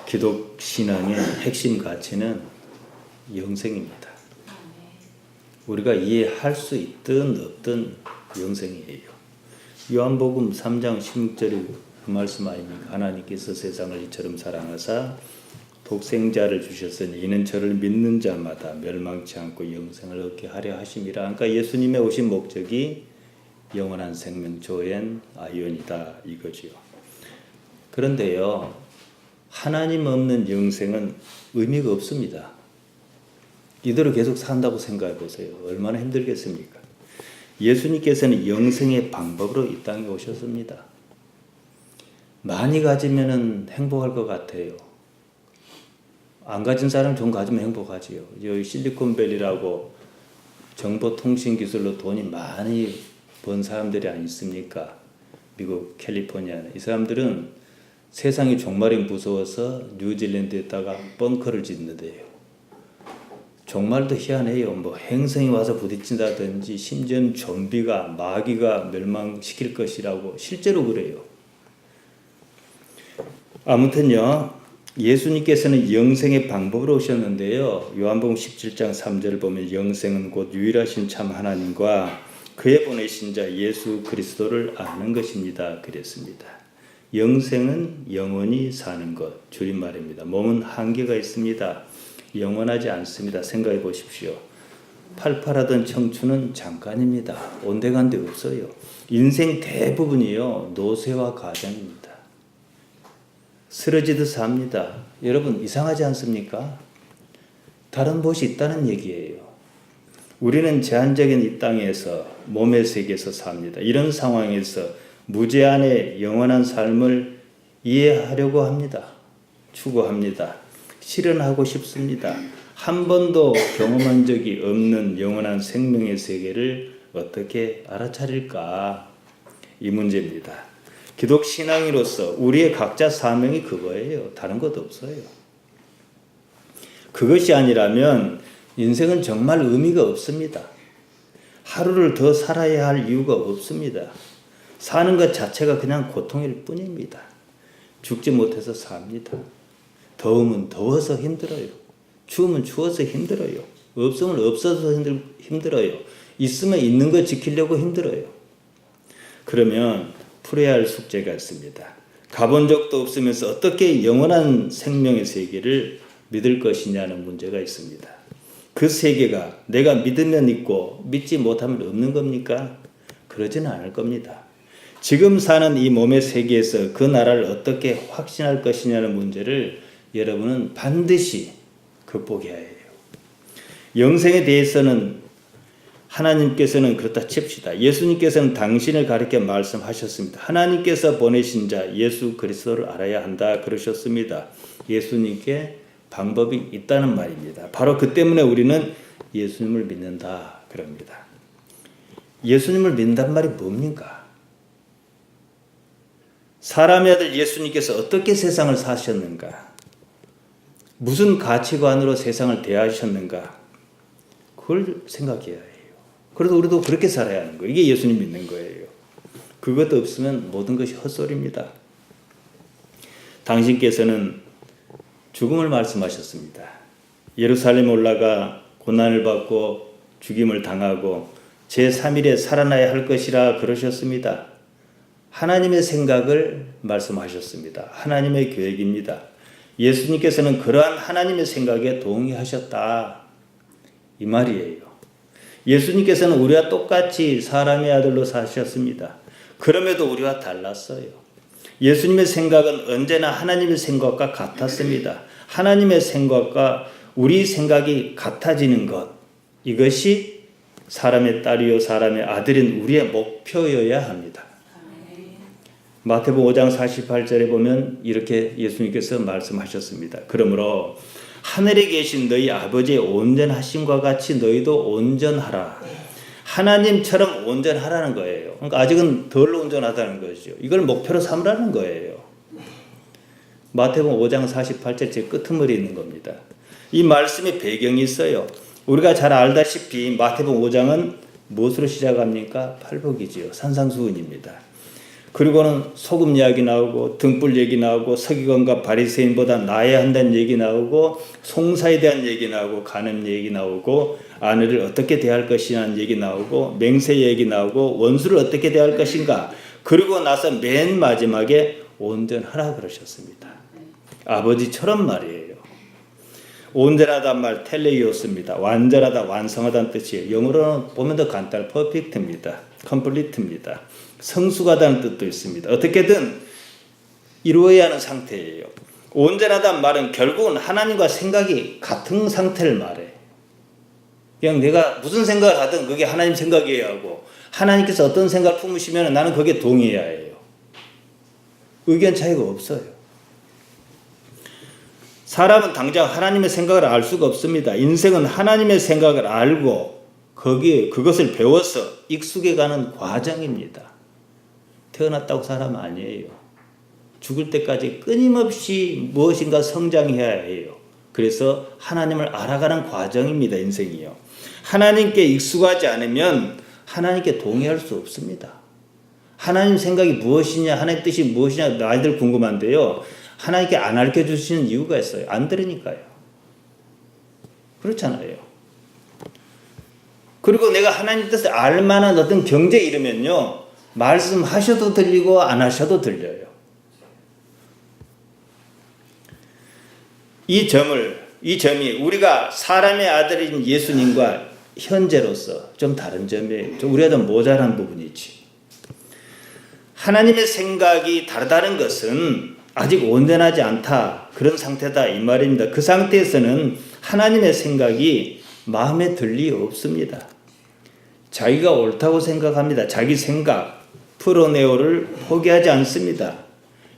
기독 신앙의 핵심 가치는 영생입니다. 우리가 이해할 수 있든 없든 영생이에요. 요한복음 3장 16절의 그 말씀 아닙니까? 하나님께서 세상을 이처럼 사랑하사 독생자를 주셨으니 이는 저를 믿는 자마다 멸망치 않고 영생을 얻게 하려 하심이라. 그러니까 예수님의 오신 목적이 영원한 생명 조엔 아이온이다 이거지요. 그런데요, 하나님 없는 영생은 의미가 없습니다. 이대로 계속 산다고 생각해 보세요. 얼마나 힘들겠습니까? 예수님께서는 영생의 방법으로 이 땅에 오셨습니다. 많이 가지면 행복할 것 같아요. 안 가진 사람 좀 가지면 행복하지요. 여기 실리콘밸리라고 정보통신 기술로 돈이 많이 번 사람들이 아니습니까? 미국 캘리포니아. 이 사람들은 세상이 종말이 무서워서 뉴질랜드에다가 벙커를 짓는데요. 종말도 희한해요. 뭐 행성이 와서 부딪힌다든지 심지어는 좀비가 마귀가 멸망시킬 것이라고 실제로 그래요. 아무튼요, 예수님께서는 영생의 방법으로 오셨는데요. 요한복음 17장 3절을 보면 영생은 곧 유일하신 참 하나님과 그의 보내신 자 예수 그리스도를 아는 것입니다. 그랬습니다. 영생은 영원히 사는 것, 줄임말입니다. 몸은 한계가 있습니다. 영원하지 않습니다. 생각해 보십시오. 팔팔하던 청춘은 잠깐입니다. 온데간데 없어요. 인생 대부분이요, 노쇠와 가장입니다. 쓰러지듯 삽니다. 여러분 이상하지 않습니까? 다른 곳이 있다는 얘기예요. 우리는 제한적인 이 땅에서 몸의 세계에서 삽니다. 이런 상황에서 무제한의 영원한 삶을 이해하려고 합니다. 추구합니다. 실현하고 싶습니다. 한 번도 경험한 적이 없는 영원한 생명의 세계를 어떻게 알아차릴까? 이 문제입니다. 기독 신앙인으로서 우리의 각자 사명이 그거예요. 다른 것도 없어요. 그것이 아니라면 인생은 정말 의미가 없습니다. 하루를 더 살아야 할 이유가 없습니다. 사는 것 자체가 그냥 고통일 뿐입니다. 죽지 못해서 삽니다. 더우면 더워서 힘들어요. 추우면 추워서 힘들어요. 없으면 없어서 힘들어요. 있으면 있는 거 지키려고 힘들어요. 그러면 풀어야 할 숙제가 있습니다. 가본 적도 없으면서 어떻게 영원한 생명의 세계를 믿을 것이냐는 문제가 있습니다. 그 세계가 내가 믿으면 있고 믿지 못하면 없는 겁니까? 그러지는 않을 겁니다. 지금 사는 이 몸의 세계에서 그 나라를 어떻게 확신할 것이냐는 문제를 여러분은 반드시 극복해야 해요. 영생에 대해서는 하나님께서는 그렇다 칩시다. 예수님께서는 당신을 가리켜 말씀하셨습니다. 하나님께서 보내신 자 예수 그리스도를 알아야 한다 그러셨습니다. 예수님께 방법이 있다는 말입니다. 바로 그 때문에 우리는 예수님을 믿는다 그럽니다. 예수님을 믿는단 말이 뭡니까? 사람의 아들 예수님께서 어떻게 세상을 사셨는가? 무슨 가치관으로 세상을 대하셨는가? 그걸 생각해야 해요. 그래서 우리도 그렇게 살아야 하는 거예요. 이게 예수님 믿는 거예요. 그것도 없으면 모든 것이 헛소리입니다. 당신께서는 죽음을 말씀하셨습니다. 예루살렘에 올라가 고난을 받고 죽임을 당하고 제3일에 살아나야 할 것이라 그러셨습니다. 하나님의 생각을 말씀하셨습니다. 하나님의 계획입니다. 예수님께서는 그러한 하나님의 생각에 동의하셨다. 이 말이에요. 예수님께서는 우리와 똑같이 사람의 아들로 사셨습니다. 그럼에도 우리와 달랐어요. 예수님의 생각은 언제나 하나님의 생각과 같았습니다. 하나님의 생각과 우리 생각이 같아지는 것, 이것이 사람의 딸이요 사람의 아들인 우리의 목표여야 합니다. 마태복음 5장 48절에 보면 이렇게 예수님께서 말씀하셨습니다. 그러므로 하늘에 계신 너희 아버지의 온전하심과 같이 너희도 온전하라. 하나님처럼 온전하라는 거예요. 그러니까 아직은 덜 온전하다는 것이죠. 이걸 목표로 삼으라는 거예요. 마태복음 5장 48절 제 끄트머리에 있는 겁니다. 이 말씀의 배경이 있어요. 우리가 잘 알다시피 마태복음 5장은 무엇으로 시작합니까? 팔복이지요. 산상수훈입니다. 그리고는 소금 이야기 나오고 등불 얘기 나오고 서기관과 바리새인보다 나아야 한다는 얘기 나오고 송사에 대한 얘기 나오고 간음 얘기 나오고 아내를 어떻게 대할 것이냐는 얘기 나오고 맹세 얘기 나오고 원수를 어떻게 대할 것인가. 그리고 나서 맨 마지막에 온전하라 그러셨습니다. 아버지처럼 말이에요. 온전하다는 말 텔레이오스입니다. 완전하다, 완성하다는 뜻이에요. 영어로는 보면 더 간단해. 퍼펙트입니다. 컴플리트입니다. 성숙하다는 뜻도 있습니다. 어떻게든 이루어야 하는 상태예요. 온전하다는 말은 결국은 하나님과 생각이 같은 상태를 말해. 그냥 내가 무슨 생각을 하든 그게 하나님 생각이어야 하고 하나님께서 어떤 생각을 품으시면 나는 거기에 동의해야 해요. 의견 차이가 없어요. 사람은 당장 하나님의 생각을 알 수가 없습니다. 인생은 하나님의 생각을 알고 거기에 그것을 배워서 익숙해가는 과정입니다. 태어났다고 사람 아니에요. 죽을 때까지 끊임없이 무엇인가 성장해야 해요. 그래서 하나님을 알아가는 과정입니다. 인생이요. 하나님께 익숙하지 않으면 하나님께 동의할 수 없습니다. 하나님 생각이 무엇이냐, 하나님 뜻이 무엇이냐 나이들 궁금한데요. 하나님께 안 알려주시는 이유가 있어요. 안 들으니까요. 그렇잖아요. 그리고 내가 하나님 뜻을 알만한 어떤 경제에 이르면요. 말씀하셔도 들리고 안 하셔도 들려요. 이 점이 우리가 사람의 아들인 예수님과 현재로서 좀 다른 점이에요. 우리가 좀 모자란 부분이지. 하나님의 생각이 다르다는 것은 아직 온전하지 않다. 그런 상태다. 이 말입니다. 그 상태에서는 하나님의 생각이 마음에 들 리 없습니다. 자기가 옳다고 생각합니다. 자기 생각, 프로네오를 포기하지 않습니다.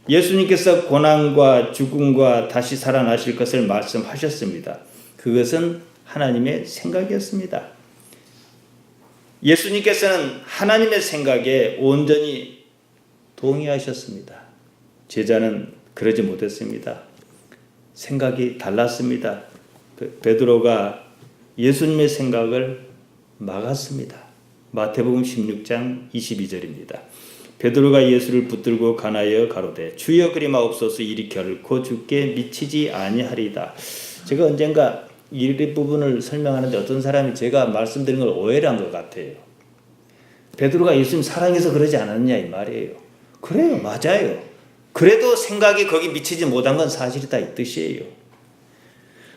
예수님께서 고난과 죽음과 다시 살아나실 것을 말씀하셨습니다. 그것은 하나님의 생각이었습니다. 예수님께서는 하나님의 생각에 온전히 동의하셨습니다. 제자는 그러지 못했습니다. 생각이 달랐습니다. 베드로가 예수님의 생각을 막았습니다. 마태복음 16장 22절입니다. 베드로가 예수를 붙들고 가나여 가로되 주여 그리마옵소서 일이 결코 주께 미치지 아니하리다. 제가 언젠가 이 부분을 설명하는데 어떤 사람이 제가 말씀드린 걸 오해를 한 것 같아요. 베드로가 예수님 사랑해서 그러지 않았냐 이 말이에요. 그래요. 맞아요. 그래도 생각이 거기 미치지 못한 건 사실이다 이 뜻이에요.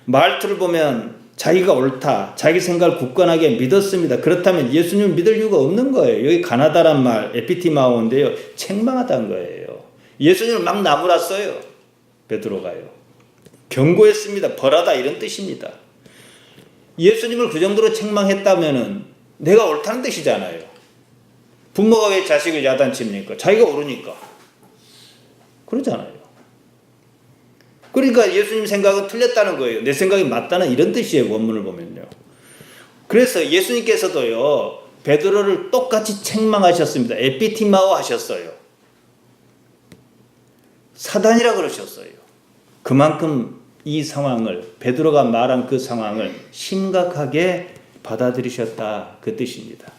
말투를 보면 자기가 옳다. 자기 생각을 굳건하게 믿었습니다. 그렇다면 예수님을 믿을 이유가 없는 거예요. 여기 가나다란 말 에피티마오인데요. 책망하다는 거예요. 예수님을 막 나무랐어요. 베드로가요. 경고했습니다. 벌하다 이런 뜻입니다. 예수님을 그 정도로 책망했다면은 내가 옳다는 뜻이잖아요. 부모가 왜 자식을 야단칩니까? 자기가 옳으니까. 그러잖아요. 그러니까 예수님 생각은 틀렸다는 거예요. 내 생각이 맞다는 이런 뜻이에요. 원문을 보면요. 그래서 예수님께서도요. 베드로를 똑같이 책망하셨습니다. 에피티마오 하셨어요. 사단이라 그러셨어요. 그만큼 이 상황을 베드로가 말한 그 상황을 심각하게 받아들이셨다 그 뜻입니다.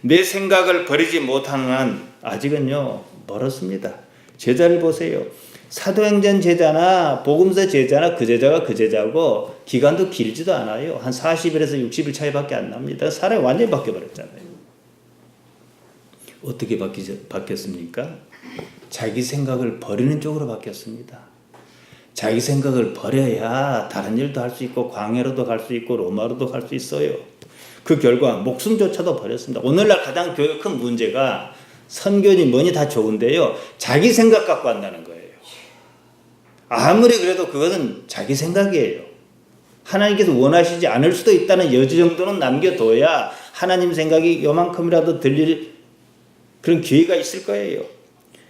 내 생각을 버리지 못하는 한 아직은요 멀었습니다. 제자를 보세요. 사도행전 제자나 복음서 제자나 그 제자가 그 제자고 기간도 길지도 않아요. 한 40일에서 60일 차이밖에 안 납니다. 사람이 완전히 바뀌어버렸잖아요. 어떻게 바뀌었습니까? 자기 생각을 버리는 쪽으로 바뀌었습니다. 자기 생각을 버려야 다른 일도 할 수 있고 광야로도 갈 수 있고 로마로도 갈 수 있어요. 그 결과 목숨조차도 버렸습니다. 오늘날 가장 교회가 큰 문제가 선교니 뭐니 다 좋은데요. 자기 생각 갖고 한다는 거예요. 아무리 그래도 그것은 자기 생각이에요. 하나님께서 원하시지 않을 수도 있다는 여지 정도는 남겨둬야 하나님 생각이 요만큼이라도 들릴 그런 기회가 있을 거예요.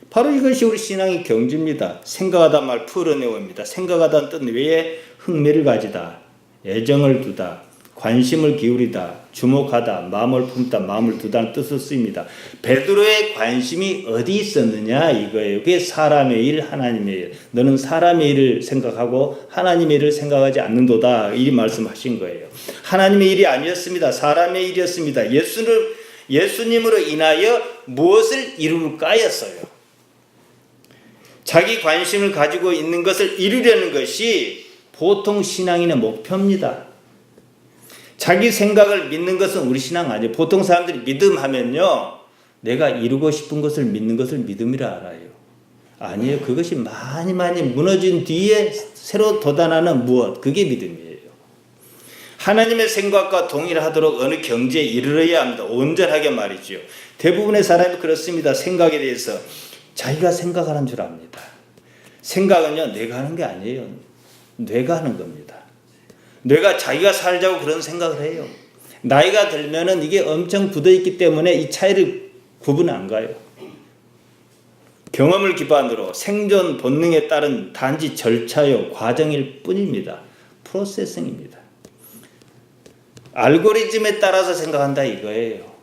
바로 이것이 우리 신앙의 경지입니다. 생각하다 말 풀어내옵니다. 생각하다는 뜻 외에 흥미를 가지다, 애정을 두다, 관심을 기울이다, 주목하다, 마음을 품다, 마음을 두다는 뜻을 쓰입니다. 베드로의 관심이 어디 있었느냐 이거예요. 그게 사람의 일, 하나님의 일. 너는 사람의 일을 생각하고 하나님의 일을 생각하지 않는도다 이 말씀하신 거예요. 하나님의 일이 아니었습니다. 사람의 일이었습니다. 예수님으로 인하여 무엇을 이룰까였어요. 자기 관심을 가지고 있는 것을 이루려는 것이 보통 신앙인의 목표입니다. 자기 생각을 믿는 것은 우리 신앙 아니에요. 보통 사람들이 믿음 하면요, 내가 이루고 싶은 것을 믿는 것을 믿음이라 알아요. 아니에요. 그것이 많이 무너진 뒤에 새로 돋아나는 무엇, 그게 믿음이에요. 하나님의 생각과 동일하도록 어느 경지에 이르러야 합니다. 온전하게 말이죠. 대부분의 사람이 그렇습니다. 생각에 대해서 자기가 생각하는 줄 압니다. 생각은요, 내가 하는 게 아니에요. 뇌가 하는 겁니다. 뇌가 자기가 살자고 그런 생각을 해요. 나이가 들면은 이게 엄청 굳어있기 때문에 이 차이를 구분 안 가요. 경험을 기반으로 생존 본능에 따른 단지 절차요, 과정일 뿐입니다. 프로세싱입니다. 알고리즘에 따라서 생각한다 이거예요.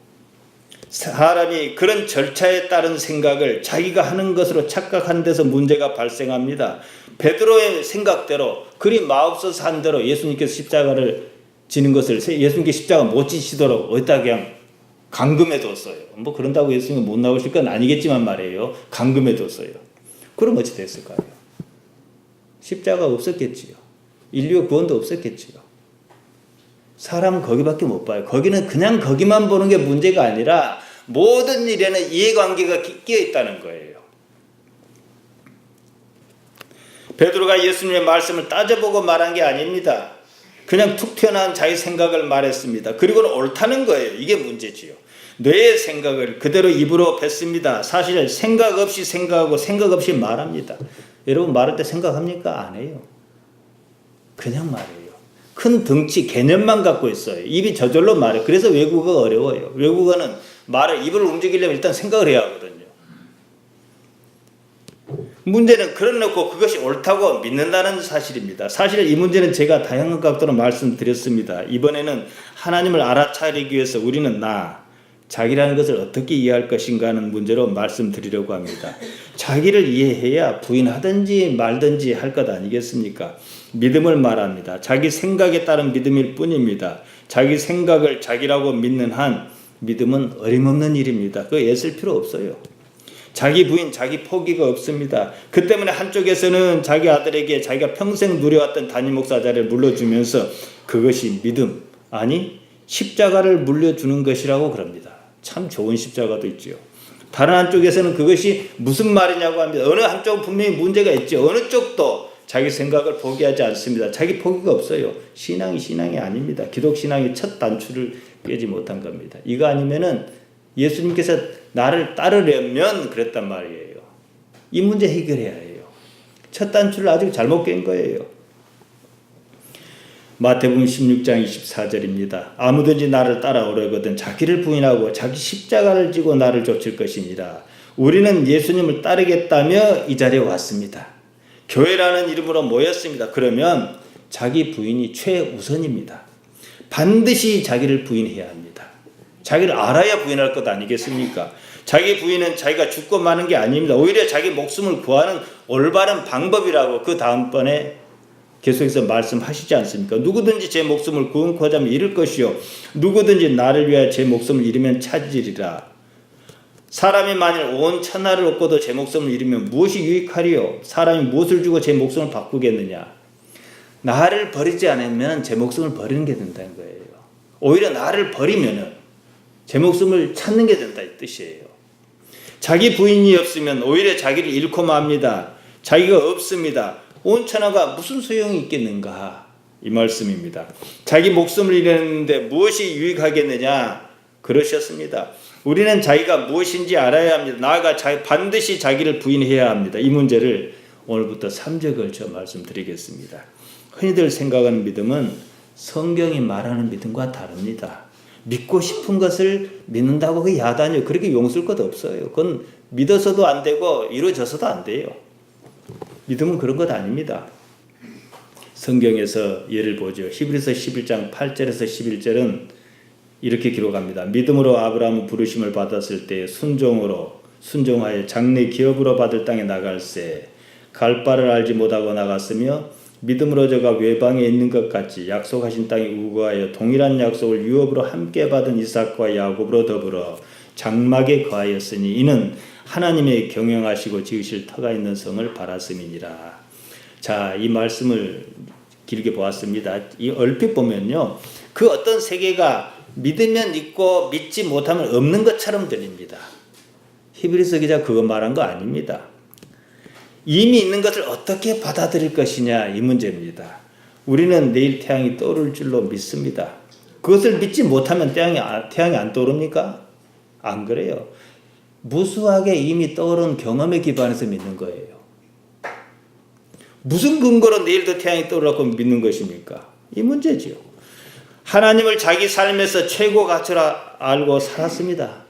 사람이 그런 절차에 따른 생각을 자기가 하는 것으로 착각한 데서 문제가 발생합니다. 베드로의 생각대로 그리 마옵소서 한 대로 예수님께서 십자가를 지는 것을 예수님께 십자가 못 지시도록 어디다 그냥 감금해 뒀어요. 뭐 그런다고 예수님이 못 나오실 건 아니겠지만 말이에요. 감금해 뒀어요. 그럼 어찌 됐을까요? 십자가 없었겠지요. 인류 구원도 없었겠지요. 사람은 거기밖에 못 봐요. 거기는 그냥 거기만 보는 게 문제가 아니라 모든 일에는 이해관계가 끼어 있다는 거예요. 베드로가 예수님의 말씀을 따져보고 말한 게 아닙니다. 그냥 툭 튀어나온 자기 생각을 말했습니다. 그리고는 옳다는 거예요. 이게 문제지요. 뇌의 생각을 그대로 입으로 뱉습니다. 사실 생각 없이 생각하고 생각 없이 말합니다. 여러분 말할 때 생각합니까? 안 해요. 그냥 말해요. 큰 덩치 개념만 갖고 있어요. 입이 저절로 말해요. 그래서 외국어가 어려워요. 외국어는 말을 입을 움직이려면 일단 생각을 해야 하거든요. 문제는 그래놓고 그것이 옳다고 믿는다는 사실입니다. 사실 이 문제는 제가 다양한 각도로 말씀드렸습니다. 이번에는 하나님을 알아차리기 위해서 우리는 자기라는 것을 어떻게 이해할 것인가 하는 문제로 말씀드리려고 합니다. 자기를 이해해야 부인하든지 말든지 할 것 아니겠습니까? 믿음을 말합니다. 자기 생각에 따른 믿음일 뿐입니다. 자기 생각을 자기라고 믿는 한 믿음은 어림없는 일입니다. 그거 애쓸 필요 없어요. 자기 부인, 자기 포기가 없습니다. 그 때문에 한쪽에서는 자기 아들에게 자기가 평생 누려왔던 담임 목사 자리를 물려주면서 그것이 믿음, 아니 십자가를 물려주는 것이라고 그럽니다. 참 좋은 십자가도 있죠. 다른 한쪽에서는 그것이 무슨 말이냐고 합니다. 어느 한쪽은 분명히 문제가 있죠. 어느 쪽도 자기 생각을 포기하지 않습니다. 자기 포기가 없어요. 신앙이 아닙니다. 기독신앙의 첫 단추를 깨지 못한 겁니다. 이거 아니면은 예수님께서 나를 따르려면 그랬단 말이에요. 이 문제 해결해야 해요. 첫 단추를 아직 잘못 깬 거예요. 마태복음 16장 24절입니다. 아무든지 나를 따라오려거든 자기를 부인하고 자기 십자가를 지고 나를 좇을 것이니라. 우리는 예수님을 따르겠다며 이 자리에 왔습니다. 교회라는 이름으로 모였습니다. 그러면 자기 부인이 최우선입니다. 반드시 자기를 부인해야 합니다. 자기를 알아야 부인할 것 아니겠습니까? 자기 부인은 자기가 죽고 마는 게 아닙니다. 오히려 자기 목숨을 구하는 올바른 방법이라고 그 다음번에 계속해서 말씀하시지 않습니까? 누구든지 제 목숨을 구원코자 하면 잃을 것이요 누구든지 나를 위하여 제 목숨을 잃으면 찾으리라. 사람이 만일 온 천하를 얻고도 제 목숨을 잃으면 무엇이 유익하리요? 사람이 무엇을 주고 제 목숨을 바꾸겠느냐? 나를 버리지 않으면 제 목숨을 버리는 게 된다는 거예요. 오히려 나를 버리면은 제 목숨을 찾는 게 된다 이 뜻이에요. 자기 부인이 없으면 오히려 자기를 잃고 맙니다. 자기가 없습니다. 온 천하가 무슨 소용이 있겠는가? 이 말씀입니다. 자기 목숨을 잃었는데 무엇이 유익하겠느냐? 그러셨습니다. 우리는 자기가 무엇인지 알아야 합니다. 나아가 반드시 자기를 부인해야 합니다. 이 문제를 오늘부터 3주에 걸쳐 말씀드리겠습니다. 흔히들 생각하는 믿음은 성경이 말하는 믿음과 다릅니다. 믿고 싶은 것을 믿는다고 그 야단이요. 그렇게 용쓸 것 없어요. 그건 믿어서도 안 되고 이루어져서도 안 돼요. 믿음은 그런 것 아닙니다. 성경에서 예를 보죠. 히브리서 11장 8절에서 11절은 이렇게 기록합니다. 믿음으로 아브라함은 부르심을 받았을 때 순종하여 장래 기업으로 받을 땅에 나갈새 갈 바를 알지 못하고 나갔으며 믿음으로 저가 외방에 있는 것 같이 약속하신 땅에 우거하여 동일한 약속을 유업으로 함께 받은 이삭과 야곱으로 더불어 장막에 거하였으니 이는 하나님의 경영하시고 지으실 터가 있는 성을 바랐음이니라. 자, 이 말씀을 길게 보았습니다. 이 얼핏 보면요, 그 어떤 세계가 믿으면 있고 믿지 못하면 없는 것처럼 들립니다. 히브리서 기자 그거 말한 거 아닙니다. 이미 있는 것을 어떻게 받아들일 것이냐, 이 문제입니다. 우리는 내일 태양이 떠오를 줄로 믿습니다. 그것을 믿지 못하면 태양이 안 떠오릅니까? 안 그래요. 무수하게 이미 떠오른 경험에 기반해서 믿는 거예요. 무슨 근거로 내일도 태양이 떠오르라고 믿는 것입니까? 이 문제지요. 하나님을 자기 삶에서 최고 가치로 알고 살았습니다.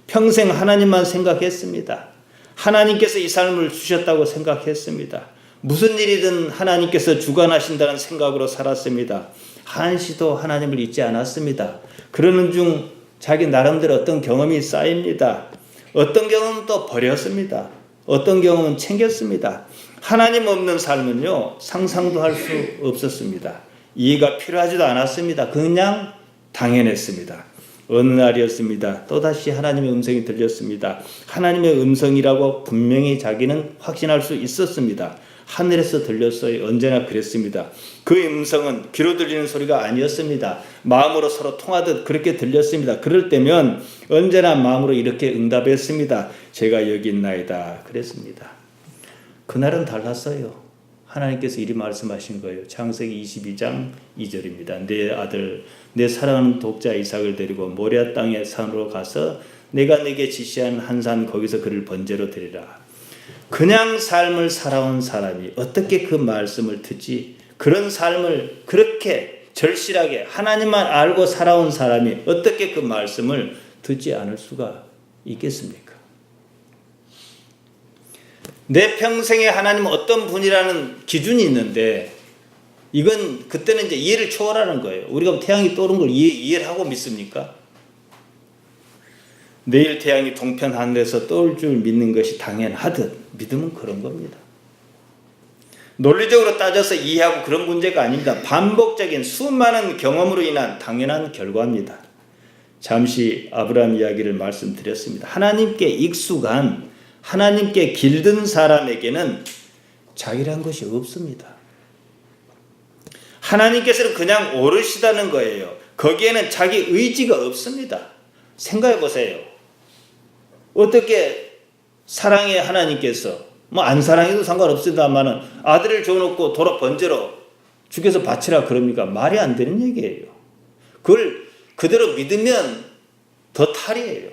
평생 하나님만 생각했습니다. 하나님께서 이 삶을 주셨다고 생각했습니다. 무슨 일이든 하나님께서 주관하신다는 생각으로 살았습니다. 한시도 하나님을 잊지 않았습니다. 그러는 중 자기 나름대로 어떤 경험이 쌓입니다. 어떤 경험은 또 버렸습니다. 어떤 경험은 챙겼습니다. 하나님 없는 삶은요, 상상도 할 수 없었습니다. 이해가 필요하지도 않았습니다. 그냥 당연했습니다. 어느 날이었습니다. 또다시 하나님의 음성이 들렸습니다. 하나님의 음성이라고 분명히 자기는 확신할 수 있었습니다. 하늘에서 들렸어요. 언제나 그랬습니다. 그 음성은 귀로 들리는 소리가 아니었습니다. 마음으로 서로 통하듯 그렇게 들렸습니다. 그럴 때면 언제나 마음으로 이렇게 응답했습니다. 제가 여기 있나이다. 그랬습니다. 그날은 달랐어요. 하나님께서 이리 말씀하신 거예요. 창세기 22장 2절입니다. 내 아들, 내 사랑하는 독자 이삭을 데리고 모리아 땅의 산으로 가서 내가 네게 지시한 한 산 거기서 그를 번제로 드리라. 그냥 삶을 살아온 사람이 어떻게 그 말씀을 듣지? 그런 삶을 그렇게 절실하게 하나님만 알고 살아온 사람이 어떻게 그 말씀을 듣지 않을 수가 있겠습니까? 내 평생에 하나님은 어떤 분이라는 기준이 있는데, 이건 그때는 이제 이해를 초월하는 거예요. 우리가 태양이 떠오른 걸 이해를 하고 믿습니까? 내일 태양이 동편 하늘에서 떠올 줄 믿는 것이 당연하듯 믿음은 그런 겁니다. 논리적으로 따져서 이해하고 그런 문제가 아닙니다. 반복적인 수많은 경험으로 인한 당연한 결과입니다. 잠시 아브라함 이야기를 말씀드렸습니다. 하나님께 익숙한, 하나님께 길든 사람에게는 자기란 것이 없습니다. 하나님께서는 그냥 오르시다는 거예요. 거기에는 자기 의지가 없습니다. 생각해 보세요. 어떻게 사랑의 하나님께서, 안 사랑해도 상관없습니다만은 아들을 줘놓고 돌아 번제로 죽여서 바치라 그럽니까? 말이 안 되는 얘기예요. 그걸 그대로 믿으면 더 탈이에요.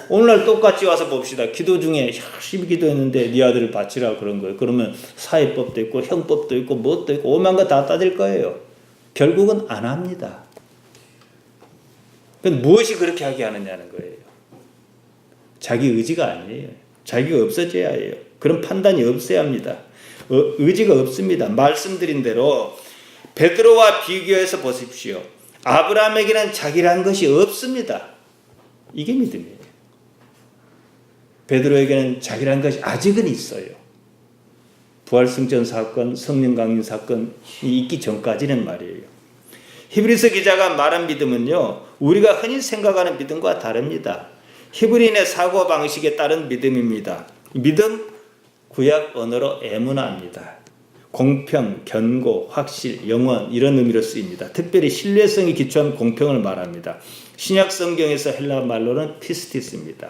오늘날 똑같이 와서 봅시다. 기도 중에 열심히 기도했는데 네 아들을 바치라 그런 거예요. 그러면 사회법도 있고 형법도 있고 뭣도 있고 오만 거 다 따질 거예요. 결국은 안 합니다. 그건 무엇이 그렇게 하게 하느냐는 거예요. 자기 의지가 아니에요. 자기가 없어져야 해요. 그런 판단이 없어야 합니다. 의지가 없습니다. 말씀드린 대로 베드로와 비교해서 보십시오. 아브라함에게는 자기라는 것이 없습니다. 이게 믿음이에요. 베드로에게는 자기라는 것이 아직은 있어요. 부활승천 사건, 성령 강림 사건이 있기 전까지는 말이에요. 히브리서 기자가 말한 믿음은요, 우리가 흔히 생각하는 믿음과 다릅니다. 히브리인의 사고방식에 따른 믿음입니다. 믿음, 구약 언어로 에무나입니다. 공평, 견고, 확실, 영원 이런 의미로 쓰입니다. 특별히 신뢰성이 기초한 공평을 말합니다. 신약 성경에서 헬라 말로는 피스티스입니다.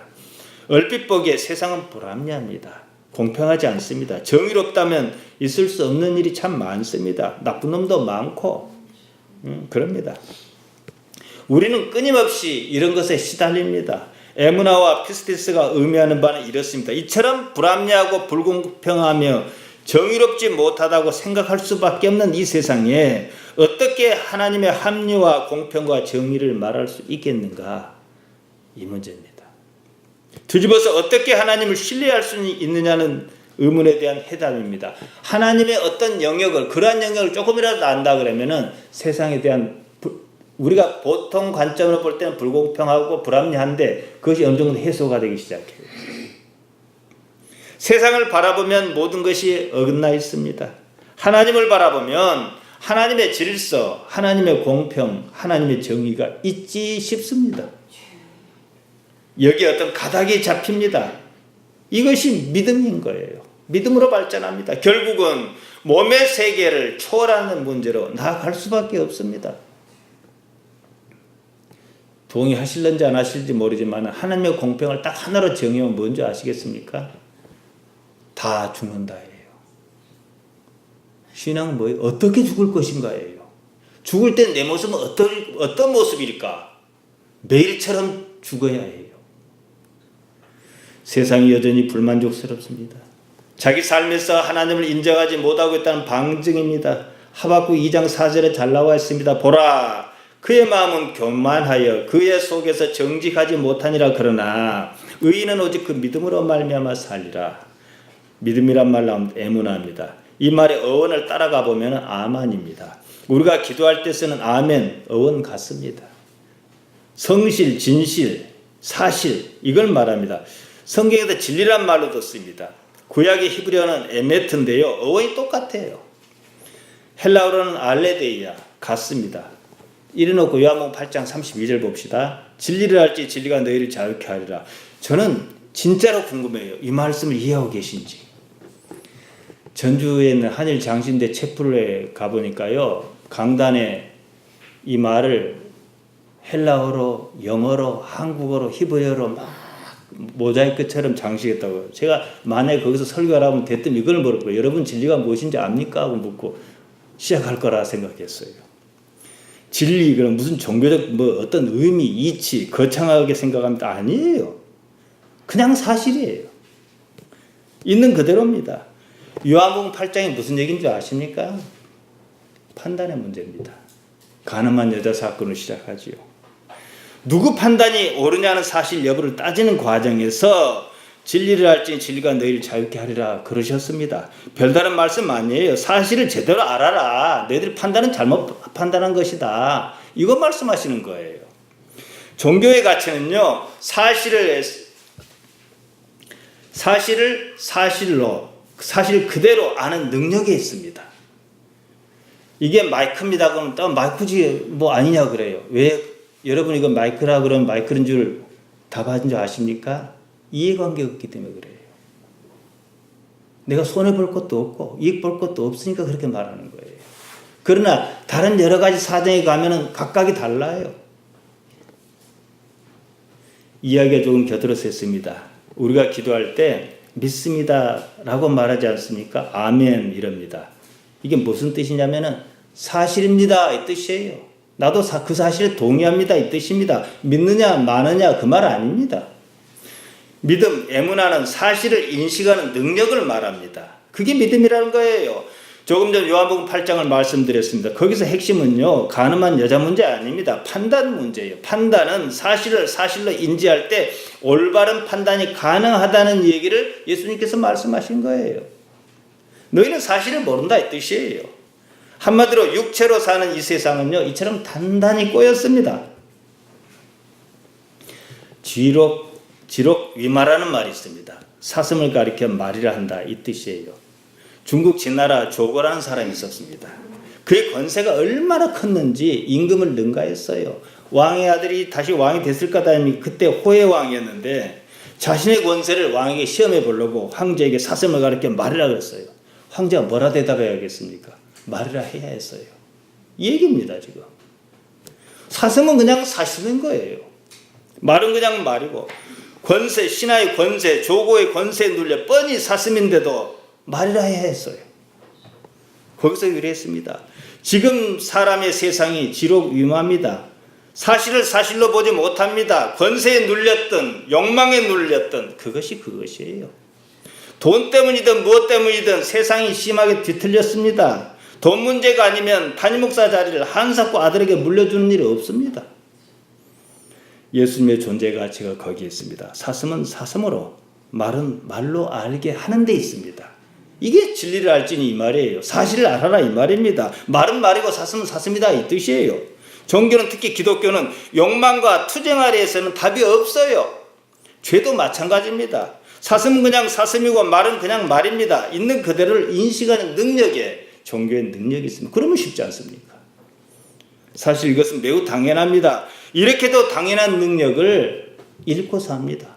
얼핏 보기에 세상은 불합리합니다. 공평하지 않습니다. 정의롭다면 있을 수 없는 일이 참 많습니다. 나쁜 놈도 많고 그럽니다. 우리는 끊임없이 이런 것에 시달립니다. 에무나와 피스티스가 의미하는 바는 이렇습니다. 이처럼 불합리하고 불공평하며 정의롭지 못하다고 생각할 수밖에 없는 이 세상에 어떻게 하나님의 합리와 공평과 정의를 말할 수 있겠는가? 이 문제입니다. 뒤집어서 어떻게 하나님을 신뢰할 수 있느냐는 의문에 대한 해답입니다. 하나님의 어떤 영역을, 그러한 영역을 조금이라도 안다 그러면은 세상에 대한 우리가 보통 관점으로 볼 때는 불공평하고 불합리한데 그것이 어느 정도 해소가 되기 시작해요. 세상을 바라보면 모든 것이 어긋나 있습니다. 하나님을 바라보면 하나님의 질서, 하나님의 공평, 하나님의 정의가 있지 싶습니다. 여기에 어떤 가닥이 잡힙니다. 이것이 믿음인 거예요. 믿음으로 발전합니다. 결국은 몸의 세계를 초월하는 문제로 나아갈 수밖에 없습니다. 동의하실런지 안 하실지 모르지만 하나님의 공평을 딱 하나로 정의하면 뭔지 아시겠습니까? 다 죽는다예요. 신앙은 뭐예요? 어떻게 죽을 것인가예요. 죽을 땐 내 모습은 어떤 모습일까? 매일처럼 죽어야 해요. 세상이 여전히 불만족스럽습니다. 자기 삶에서 하나님을 인정하지 못하고 있다는 방증입니다. 하박국 2장 4절에 잘 나와 있습니다. 보라, 그의 마음은 교만하여 그의 속에서 정직하지 못하니라. 그러나 의인은 오직 그 믿음으로 말미암아 살리라. 믿음이란 말 나오면 에무나입니다. 이 말의 어원을 따라가 보면 아만입니다. 우리가 기도할 때 쓰는 아멘 어원 같습니다. 성실, 진실, 사실 이걸 말합니다. 성경에도 진리란 말로도 씁니다. 구약의 히브리어는 에메트인데요. 어원이 똑같아요. 헬라어로는 알레데이아 같습니다. 이래놓고 요한복음 8장 32절 봅시다. 진리를 알지 진리가 너희를 자유케 하리라. 저는 진짜로 궁금해요. 이 말씀을 이해하고 계신지. 전주에 있는 한일 장신대 채플에 가보니까요. 강단에 이 말을 헬라어로, 영어로, 한국어로, 히브리어로 막 모자이크처럼 장식했다고요. 제가 만약에 거기서 설교를 하면 대뜸 이걸 물을 거예요. 여러분 진리가 무엇인지 압니까? 하고 묻고 시작할 거라 생각했어요. 진리, 그럼 무슨 종교적 어떤 의미, 이치, 거창하게 생각합니다. 아니에요. 그냥 사실이에요. 있는 그대로입니다. 요한복음 8장이 무슨 얘기인지 아십니까? 판단의 문제입니다. 가늠한 여자 사건으로 시작하지요. 누구 판단이 옳으냐는 사실 여부를 따지는 과정에서 진리를 알지 진리가 너희를 자유케 하리라 그러셨습니다. 별다른 말씀 아니에요. 사실을 제대로 알아라. 너희들 판단은 잘못 판단한 것이다. 이거 말씀하시는 거예요. 종교의 가치는요. 사실을 사실 그대로 아는 능력에 있습니다. 이게 마이크입니다. 그러면 또 마이크지 뭐 아니냐 그래요. 왜 여러분 이거 마이크라 그러면 마이크인 줄 답하신 줄 아십니까? 이해관계 없기 때문에 그래요. 내가 손해볼 것도 없고 이익 볼 것도 없으니까 그렇게 말하는 거예요. 그러나 다른 여러 가지 사정에 가면은 각각이 달라요. 이야기가 조금 곁들여서 우리가 기도할 때 믿습니다 라고 말하지 않습니까? 아멘 이럽니다. 이게 무슨 뜻이냐면은 사실입니다 이 뜻이에요. 나도 그 사실에 동의합니다 이 뜻입니다. 믿느냐 마느냐 그 말 아닙니다. 믿음, 에무나는 사실을 인식하는 능력을 말합니다. 그게 믿음이라는 거예요. 조금 전 요한복음 8장을 말씀드렸습니다. 거기서 핵심은요. 가늠한 여자 문제 아닙니다. 판단 문제예요. 판단은 사실을 사실로 인지할 때 올바른 판단이 가능하다는 얘기를 예수님께서 말씀하신 거예요. 너희는 사실을 모른다 이 뜻이에요. 한마디로 육체로 사는 이 세상은요. 이처럼 단단히 꼬였습니다. 지록 위마라는 말이 있습니다. 사슴을 가리켜 말이라 한다 이 뜻이에요. 중국 진나라 조거라는 사람이 있었습니다. 그의 권세가 얼마나 컸는지 임금을 능가했어요. 왕의 아들이 다시 왕이 됐을 거다니 그때 호의 왕이었는데 자신의 권세를 왕에게 시험해 보려고 황제에게 사슴을 가리켜 말이라 그랬어요. 황제가 뭐라 대답해야겠습니까? 말이라 해야 했어요. 이 얘기입니다 지금. 사슴은 그냥 사슴인 거예요. 말은 그냥 말이고 권세, 신하의 권세, 조고의 권세에 눌려 뻔히 사슴인데도 말이라 해야 했어요. 거기서 유래했습니다. 지금 사람의 세상이 지록위마입니다. 사실을 사실로 보지 못합니다. 권세에 눌렸던 욕망에 눌렸던 그것이에요. 돈 때문이든 무엇 때문이든 세상이 심하게 뒤틀렸습니다. 돈 문제가 아니면 단임목사 자리를 한사코 아들에게 물려주는 일이 없습니다. 예수님의 존재 가치가 거기에 있습니다. 사슴은 사슴으로, 말은 말로 알게 하는 데 있습니다. 이게 진리를 알지니 이 말이에요. 사실을 알아라 이 말입니다. 말은 말이고 사슴은 사슴이다 이 뜻이에요. 종교는 특히 기독교는 욕망과 투쟁 아래에서는 답이 없어요. 죄도 마찬가지입니다. 사슴은 그냥 사슴이고 말은 그냥 말입니다. 있는 그대로를 인식하는 능력에 종교의 능력이 있습니다. 그러면 쉽지 않습니까? 사실 이것은 매우 당연합니다. 이렇게도 당연한 능력을 잃고 삽니다.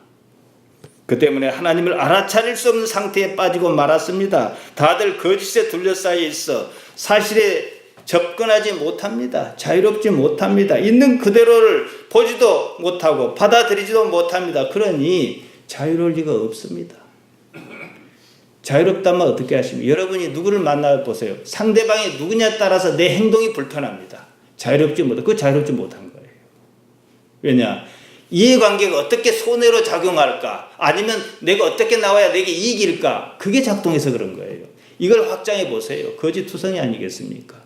그 때문에 하나님을 알아차릴 수 없는 상태에 빠지고 말았습니다. 다들 거짓에 둘러싸여 있어 사실에 접근하지 못합니다. 자유롭지 못합니다. 있는 그대로를 보지도 못하고 받아들이지도 못합니다. 그러니 자유로울 리가 없습니다. 자유롭다면 어떻게 하십니까? 여러분이 누구를 만나보세요. 상대방이 누구냐에 따라서 내 행동이 불편합니다. 자유롭지 못하고 그 자유롭지 못한 거예요. 왜냐? 이해관계가 어떻게 손해로 작용할까? 아니면 내가 어떻게 나와야 내게 이익일까? 그게 작동해서 그런 거예요. 이걸 확장해 보세요. 거짓투성이 아니겠습니까?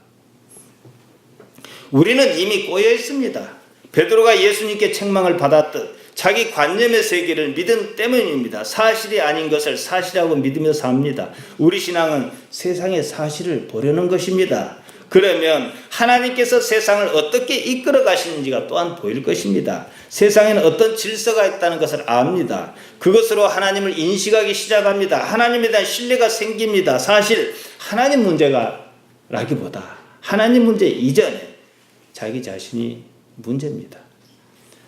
우리는 이미 꼬여 있습니다. 베드로가 예수님께 책망을 받았듯 자기 관념의 세계를 믿음 때문입니다. 사실이 아닌 것을 사실이라고 믿으며 삽니다. 우리 신앙은 세상의 사실을 보려는 것입니다. 그러면 하나님께서 세상을 어떻게 이끌어 가시는지가 또한 보일 것입니다. 세상에는 어떤 질서가 있다는 것을 압니다. 그것으로 하나님을 인식하기 시작합니다. 하나님에 대한 신뢰가 생깁니다. 사실 하나님 문제가 라기보다 하나님 문제 이전에 자기 자신이 문제입니다.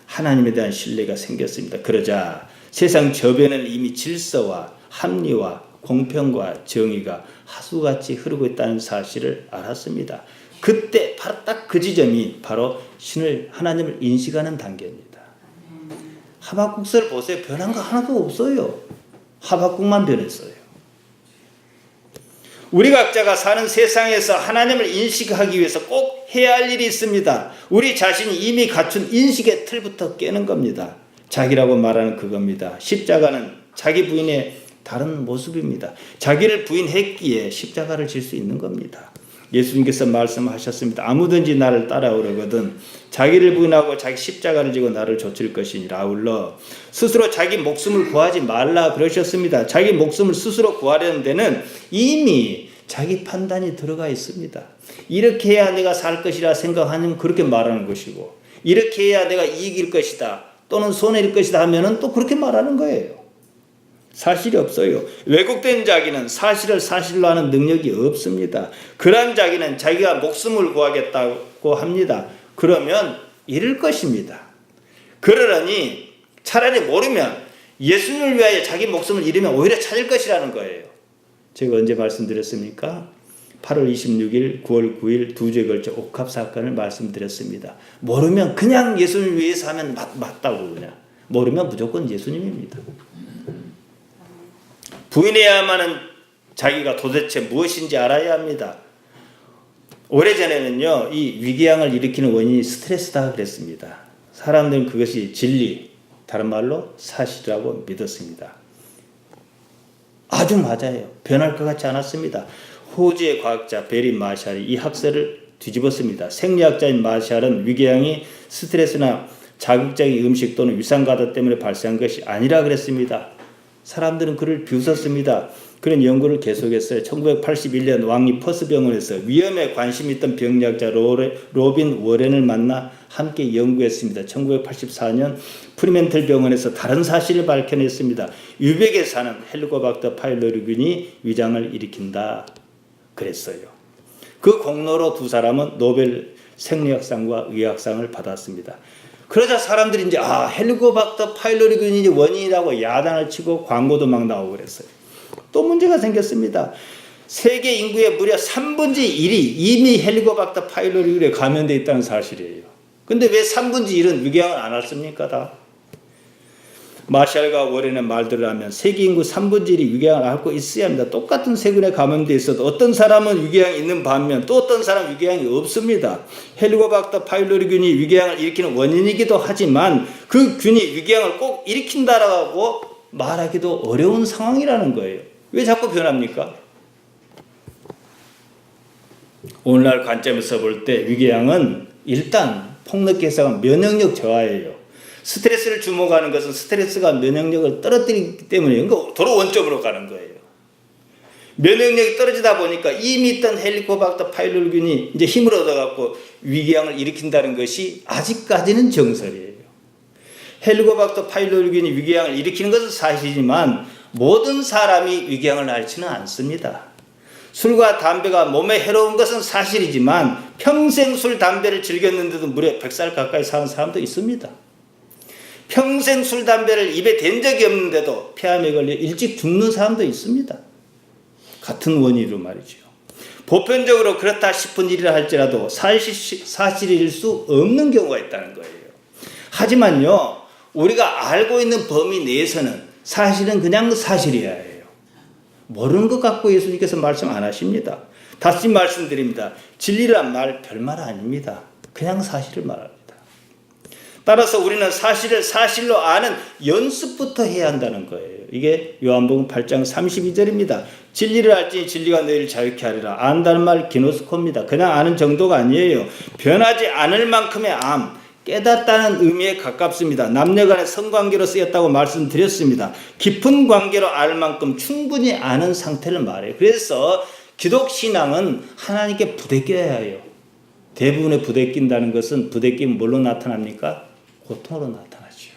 하나님에 대한 신뢰가 생겼습니다. 그러자 세상 저변에는 이미 질서와 합리와 공평과 정의가 하수같이 흐르고 있다는 사실을 알았습니다. 그때 바로 딱 그 지점이 바로 하나님을 인식하는 단계입니다. 하박국서를 보세요. 변한 거 하나도 없어요. 하박국만 변했어요. 우리 각자가 사는 세상에서 하나님을 인식하기 위해서 꼭 해야 할 일이 있습니다. 우리 자신이 이미 갖춘 인식의 틀부터 깨는 겁니다. 자기라고 말하는 그겁니다. 십자가는 자기 부인의 다른 모습입니다. 자기를 부인했기에 십자가를 질 수 있는 겁니다. 예수님께서 말씀하셨습니다. 아무든지 나를 따라오려거든 자기를 부인하고 자기 십자가를 지고 나를 좇을 것이니라. 아울러 스스로 자기 목숨을 구하지 말라 그러셨습니다. 자기 목숨을 스스로 구하려는 데는 이미 자기 판단이 들어가 있습니다. 이렇게 해야 내가 살 것이라 생각하면 그렇게 말하는 것이고, 이렇게 해야 내가 이익일 것이다 또는 손해일 것이다 하면은 또 그렇게 말하는 거예요. 사실이 없어요. 왜곡된 자기는 사실을 사실로 하는 능력이 없습니다. 그런 자기는 자기가 목숨을 구하겠다고 합니다. 그러면 잃을 것입니다. 그러니 차라리 모르면 예수님을 위하여 자기 목숨을 잃으면 오히려 찾을 것이라는 거예요. 제가 언제 말씀드렸습니까? 8월 26일, 9월 9일 두 주에 걸쳐 옥합 사건을 말씀드렸습니다. 모르면 그냥 예수님을 위해서 하면 맞다고 그냥. 모르면 무조건 예수님입니다. 부인해야만 하는 자기가 도대체 무엇인지 알아야 합니다. 오래전에는요, 이 위궤양을 일으키는 원인이 스트레스다 그랬습니다. 사람들은 그것이 진리, 다른 말로 사실이라고 믿었습니다. 아주 맞아요. 변할 것 같지 않았습니다. 호주의 과학자 베리 마샬이 이 학설을 뒤집었습니다. 생리학자인 마샬은 위궤양이 스트레스나 자극적인 음식 또는 위산과다 때문에 발생한 것이 아니라 그랬습니다. 사람들은 그를 비웃었습니다. 그런 연구를 계속했어요. 1981년 왕리 퍼스 병원에서 위험에 관심 있던 병리학자 로빈 워렌을 만나 함께 연구했습니다. 1984년 프리멘틀 병원에서 다른 사실을 밝혀냈습니다. 유백에 사는 헬리코박터 파일로리균이 위장을 일으킨다 그랬어요. 그 공로로 두 사람은 노벨 생리학상과 의학상을 받았습니다. 그러자 사람들이 이제 헬리코박터 파일로리균이 원인이라고 야단을 치고 광고도 막 나오고 그랬어요. 또 문제가 생겼습니다. 세계 인구의 무려 3분의 1이 이미 헬리코박터 파일로리균에 감염되어 있다는 사실이에요. 근데 왜 3분의 1은 위궤양을 안 앓습니까? 다? 마샬과 워렌의 말들을 하면 세계 인구 3분의 1이 위궤양을 앓고 있어야 합니다. 똑같은 세균에 감염되어 있어도 어떤 사람은 위궤양이 있는 반면 또 어떤 사람은 위궤양이 없습니다. 헬리코박터 파일로리균이 위궤양을 일으키는 원인이기도 하지만 그 균이 위궤양을 꼭 일으킨다라고 말하기도 어려운 상황이라는 거예요. 왜 자꾸 변합니까? 오늘날 관점에서 볼 때 위궤양은 일단 폭넓게 해석하면 면역력 저하예요. 스트레스를 주목하는 것은 스트레스가 면역력을 떨어뜨리기 때문에 도로 원점으로 가는 거예요. 면역력이 떨어지다 보니까 이미 있던 헬리코박터 파일로리균이 이제 힘을 얻어갖고 위궤양을 일으킨다는 것이 아직까지는 정설이에요. 헬리코박터 파일로리균이 위궤양을 일으키는 것은 사실이지만 모든 사람이 위궤양을 앓지는 않습니다. 술과 담배가 몸에 해로운 것은 사실이지만 평생 술, 담배를 즐겼는데도 무려 100살 가까이 사는 사람도 있습니다. 평생 술, 담배를 입에 댄 적이 없는데도 폐암에 걸려 일찍 죽는 사람도 있습니다. 같은 원인으로 말이죠. 보편적으로 그렇다 싶은 일이라 할지라도 사실일 수 없는 경우가 있다는 거예요. 하지만요, 우리가 알고 있는 범위 내에서는 사실은 그냥 사실이어야 해요. 모르는 것 갖고 예수님께서 말씀 안 하십니다. 다시 말씀드립니다. 진리란 말 별말 아닙니다. 그냥 사실을 말합니다. 따라서 우리는 사실을 사실로 아는 연습부터 해야 한다는 거예요. 이게 요한복음 8장 32절입니다. 진리를 알지니 진리가 너희를 자유케 하리라. 안다는 말 기노스코입니다. 그냥 아는 정도가 아니에요. 변하지 않을 만큼의 암, 깨닫다는 의미에 가깝습니다. 남녀간의 성관계로 쓰였다고 말씀드렸습니다. 깊은 관계로 알 만큼 충분히 아는 상태를 말해요. 그래서 기독신앙은 하나님께 부대껴야 해요. 대부분의 부대낀다는 것은 부대끼면 뭘로 나타납니까? 고통으로 나타나죠.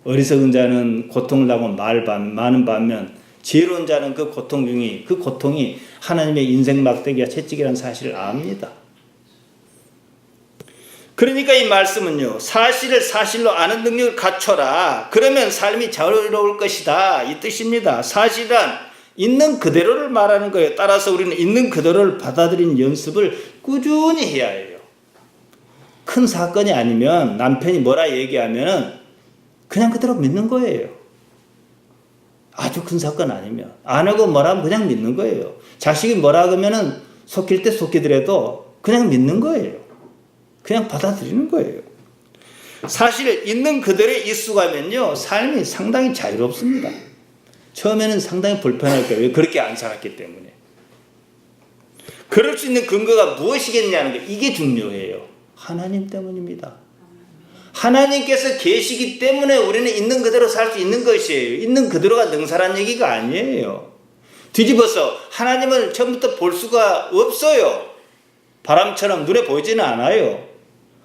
어리석은 자는 고통을 당하고 많은 반면 지혜로운 자는 그 고통이 하나님의 인생 막대기와 채찍이라는 사실을 압니다. 그러니까 이 말씀은요, 사실을 사실로 아는 능력을 갖춰라. 그러면 삶이 자유로울 것이다. 이 뜻입니다. 사실은 있는 그대로를 말하는 거예요. 따라서 우리는 있는 그대로를 받아들이는 연습을 꾸준히 해야 해요. 큰 사건이 아니면 남편이 뭐라 얘기하면 그냥 그대로 믿는 거예요. 아주 큰 사건 아니면. 아내가 뭐라 하면 그냥 믿는 거예요. 자식이 뭐라 하면 속일 때 속이더라도 그냥 믿는 거예요. 그냥 받아들이는 거예요. 사실 있는 그대로에 익숙하면요, 삶이 상당히 자유롭습니다. 처음에는 상당히 불편할 거예요. 왜? 그렇게 안 살았기 때문에. 그럴 수 있는 근거가 무엇이겠냐는 게 이게 중요해요. 하나님 때문입니다. 하나님께서 계시기 때문에 우리는 있는 그대로 살 수 있는 것이에요. 있는 그대로가 능사란 얘기가 아니에요. 뒤집어서 하나님을 처음부터 볼 수가 없어요. 바람처럼 눈에 보이지는 않아요.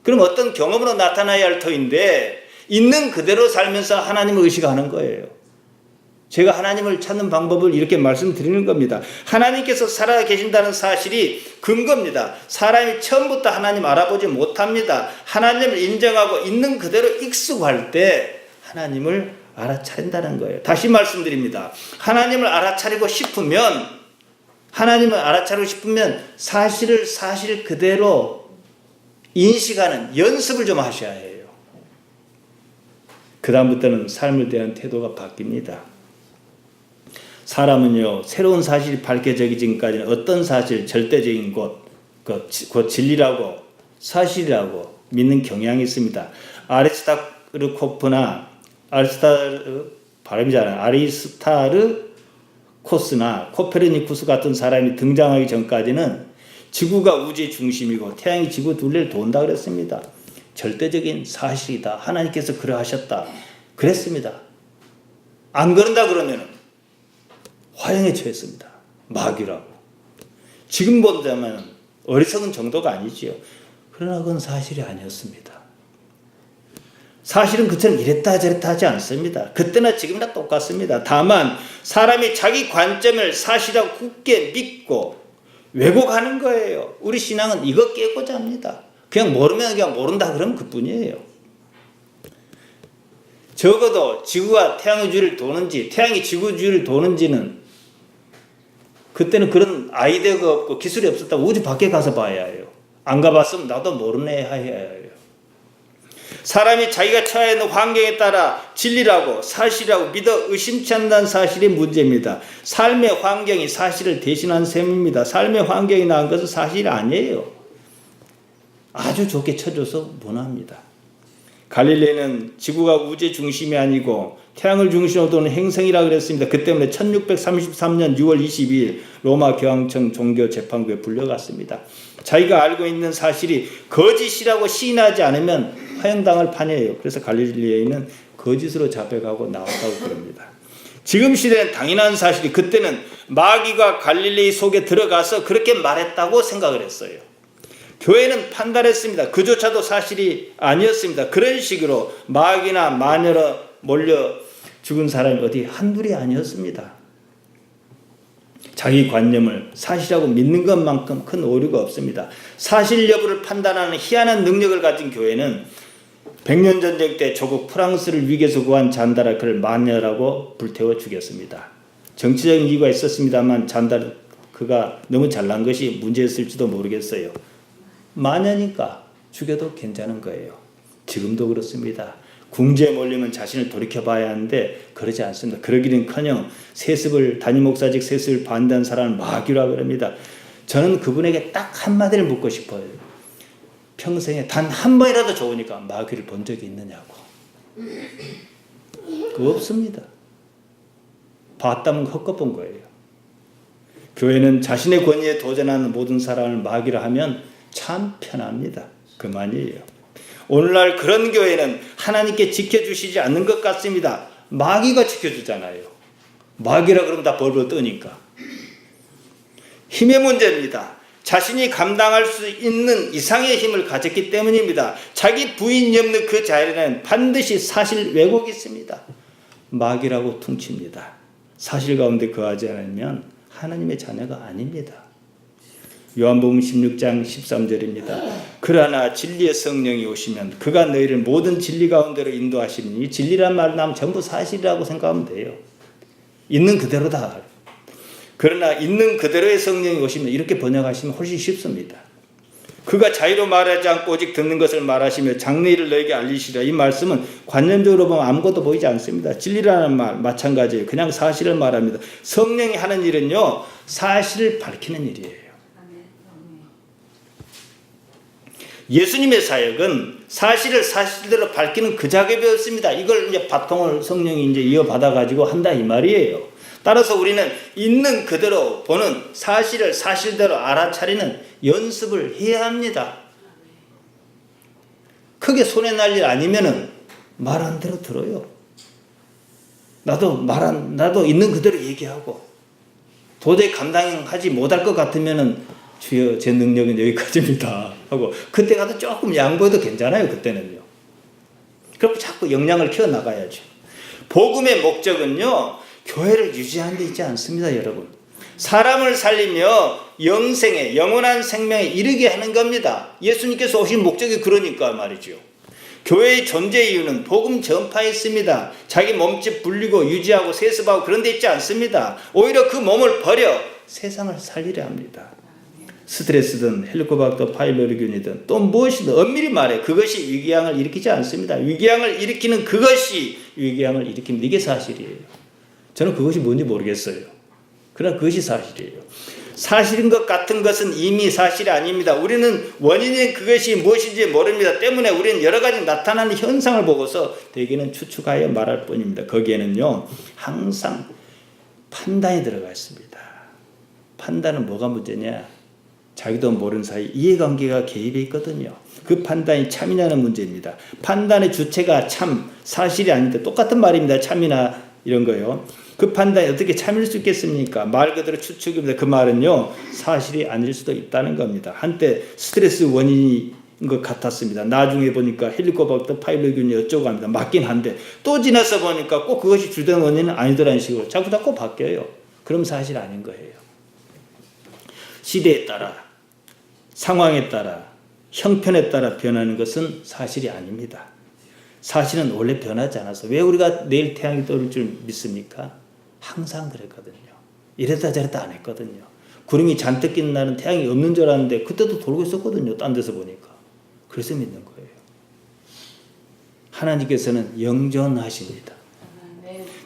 그럼 어떤 경험으로 나타나야 할 터인데 있는 그대로 살면서 하나님을 의식하는 거예요. 제가 하나님을 찾는 방법을 이렇게 말씀드리는 겁니다. 하나님께서 살아 계신다는 사실이 근거입니다. 사람이 처음부터 하나님 알아보지 못합니다. 하나님을 인정하고 있는 그대로 익숙할 때 하나님을 알아차린다는 거예요. 다시 말씀드립니다. 하나님을 알아차리고 싶으면 사실을 사실 그대로 인식하는 연습을 좀 하셔야 해요. 그 다음부터는 삶을 대한 태도가 바뀝니다. 사람은요, 새로운 사실이 밝혀지기 전까지는 어떤 사실, 절대적인 곧 진리라고 사실이라고 믿는 경향이 있습니다. 아리스타르코스나 코페르니쿠스 같은 사람이 등장하기 전까지는 지구가 우주의 중심이고 태양이 지구 둘레를 돈다 그랬습니다. 절대적인 사실이다. 하나님께서 그러하셨다. 그랬습니다. 안 그런다 그러면 화형에 처했습니다. 마귀라고. 지금 본다면 어리석은 정도가 아니지요. 그러나 그건 사실이 아니었습니다. 사실은 그처럼 이랬다 저랬다 하지 않습니다. 그때나 지금이나 똑같습니다. 다만 사람이 자기 관점을 사실이라고 굳게 믿고 왜곡하는 거예요. 우리 신앙은 이거 깨고자 합니다. 그냥 모르면 그냥 모른다 그러면 그뿐이에요. 적어도 지구가 태양의 주위를 도는지 태양이 지구 주위를 도는지는 그때는 그런 아이디어가 없고 기술이 없었다고 우주 밖에 가서 봐야 해요. 안 가봤으면 나도 모르네 해야 해요. 사람이 자기가 처해 있는 환경에 따라 진리라고 사실이라고 믿어 의심치 않는다는 사실이 문제입니다. 삶의 환경이 사실을 대신한 셈입니다. 삶의 환경이 나은 것은 사실이 아니에요. 아주 좋게 쳐줘서 무난합니다. 갈릴레는 지구가 우주의 중심이 아니고 태양을 중심으로 도는 행성이라 그랬습니다. 그 때문에 1633년 6월 22일 로마 교황청 종교재판부에 불려갔습니다. 자기가 알고 있는 사실이 거짓이라고 시인하지 않으면 화형당할 판이에요. 그래서 갈릴레이는 거짓으로 잡혀가고 나왔다고 그럽니다. 지금 시대는 당연한 사실이 그때는 마귀가 갈릴레이 속에 들어가서 그렇게 말했다고 생각을 했어요. 교회는 판단했습니다. 그조차도 사실이 아니었습니다. 그런 식으로 마귀나 마녀로 몰려 죽은 사람이 어디 한둘이 아니었습니다. 자기 관념을 사실이라고 믿는 것만큼 큰 오류가 없습니다. 사실 여부를 판단하는 희한한 능력을 가진 교회는 백년 전쟁 때 조국 프랑스를 위기에서 구한 잔다르크를 마녀라고 불태워 죽였습니다. 정치적인 이유가 있었습니다만 잔다르크가 너무 잘난 것이 문제였을지도 모르겠어요. 마녀니까 죽여도 괜찮은 거예요. 지금도 그렇습니다. 궁지에 몰리면 자신을 돌이켜봐야 하는데 그러지 않습니다. 그러기는커녕 단임 목사직 세습을 반대한 사람을 마귀라 그럽니다. 저는 그분에게 딱 한마디를 묻고 싶어요. 평생에 단 한 번이라도 좋으니까 마귀를 본 적이 있느냐고. 그거 없습니다. 봤다면 헛것 본 거예요. 교회는 자신의 권위에 도전하는 모든 사람을 마귀라 하면 참 편합니다. 그만이에요. 오늘날 그런 교회는 하나님께 지켜주시지 않는 것 같습니다. 마귀가 지켜주잖아요. 마귀라 그러면 다 벌벌 떠니까. 힘의 문제입니다. 자신이 감당할 수 있는 이상의 힘을 가졌기 때문입니다. 자기 부인이 없는 그 자리에는 반드시 사실 왜곡이 있습니다. 마귀라고 퉁칩니다. 사실 가운데 거하지 않으면 하나님의 자녀가 아닙니다. 요한복음 16장 13절입니다. 그러나 진리의 성령이 오시면 그가 너희를 모든 진리 가운데로 인도하시니 진리란 말은 하면 전부 사실이라고 생각하면 돼요. 있는 그대로다. 그러나 있는 그대로의 성령이 오시면 이렇게 번역하시면 훨씬 쉽습니다. 그가 자유로 말하지 않고 오직 듣는 것을 말하시며 장래일을 너에게 알리시라. 이 말씀은 관념적으로 보면 아무것도 보이지 않습니다. 진리라는 말 마찬가지예요. 그냥 사실을 말합니다. 성령이 하는 일은요, 사실을 밝히는 일이에요. 예수님의 사역은 사실을 사실대로 밝히는 그 작업이었습니다. 이걸 이제 바통을 성령이 이제 이어받아 가지고 한다 이 말이에요. 따라서 우리는 있는 그대로 보는 사실을 사실대로 알아차리는 연습을 해야 합니다. 크게 손해 날 일 아니면은 말한 대로 들어요. 나도 있는 그대로 얘기하고 도저히 감당하지 못할 것 같으면은 주여 제 능력은 여기까지입니다 하고 그때 가도 조금 양보해도 괜찮아요. 그때는요. 그럼 자꾸 역량을 키워나가야죠. 복음의 목적은요, 교회를 유지하는 데 있지 않습니다. 여러분, 사람을 살리며 영생에 영원한 생명에 이르게 하는 겁니다. 예수님께서 오신 목적이 그러니까 말이죠. 교회의 존재 이유는 복음 전파에 있습니다. 자기 몸집 불리고 유지하고 세습하고 그런 데 있지 않습니다. 오히려 그 몸을 버려 세상을 살리려 합니다. 스트레스든 헬리코박터 파일로리균이든 또 무엇이든 엄밀히 말해 그것이 위기양을 일으키지 않습니다. 위기양을 일으키는 그것이 위기양을 일으킵니다. 이게 사실이에요. 저는 그것이 뭔지 모르겠어요. 그러나 그것이 사실이에요. 사실인 것 같은 것은 이미 사실이 아닙니다. 우리는 원인인 그것이 무엇인지 모릅니다. 때문에 우리는 여러 가지 나타나는 현상을 보고서 대개는 추측하여 말할 뿐입니다. 거기에는요, 항상 판단이 들어가 있습니다. 판단은 뭐가 문제냐? 자기도 모르는 사이 이해관계가 개입해 있거든요. 그 판단이 참이냐는 문제입니다. 판단의 주체가 참, 사실이 아닌데 똑같은 말입니다. 참이나 이런 거요. 그 판단이 어떻게 참일 수 있겠습니까? 말 그대로 추측입니다. 그 말은요, 사실이 아닐 수도 있다는 겁니다. 한때 스트레스 원인인 것 같았습니다. 나중에 보니까 헬리코박터 파일로균이 어쩌고 합니다. 맞긴 한데 또 지나서 보니까 꼭 그것이 주된 원인은 아니더라는 식으로 자꾸 바뀌어요. 그럼 사실 아닌 거예요. 시대에 따라, 상황에 따라, 형편에 따라 변하는 것은 사실이 아닙니다. 사실은 원래 변하지 않아서 왜 우리가 내일 태양이 떠오를 줄 믿습니까? 항상 그랬거든요. 이랬다 저랬다 안 했거든요. 구름이 잔뜩 낀 날은 태양이 없는 줄 알았는데 그때도 돌고 있었거든요. 딴 데서 보니까. 그래서 믿는 거예요. 하나님께서는 영존하십니다.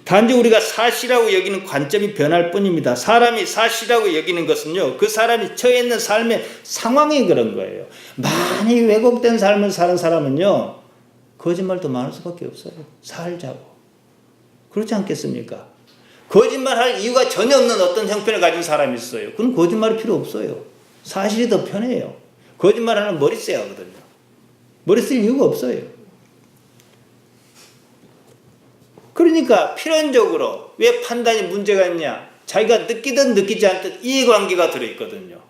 단지 우리가 사실이라고 여기는 관점이 변할 뿐입니다. 사람이 사실이라고 여기는 것은요, 그 사람이 처해 있는 삶의 상황이 그런 거예요. 많이 왜곡된 삶을 사는 사람은요, 거짓말도 많을 수밖에 없어요. 살자고. 그렇지 않겠습니까? 거짓말할 이유가 전혀 없는 어떤 형편을 가진 사람이 있어요. 그건 거짓말이 필요 없어요. 사실이 더 편해요. 거짓말하는 머리 써야 하거든요. 머리 쓸 이유가 없어요. 그러니까 필연적으로 왜 판단이 문제가 있냐? 자기가 느끼든 느끼지 않든 이해관계가 들어있거든요.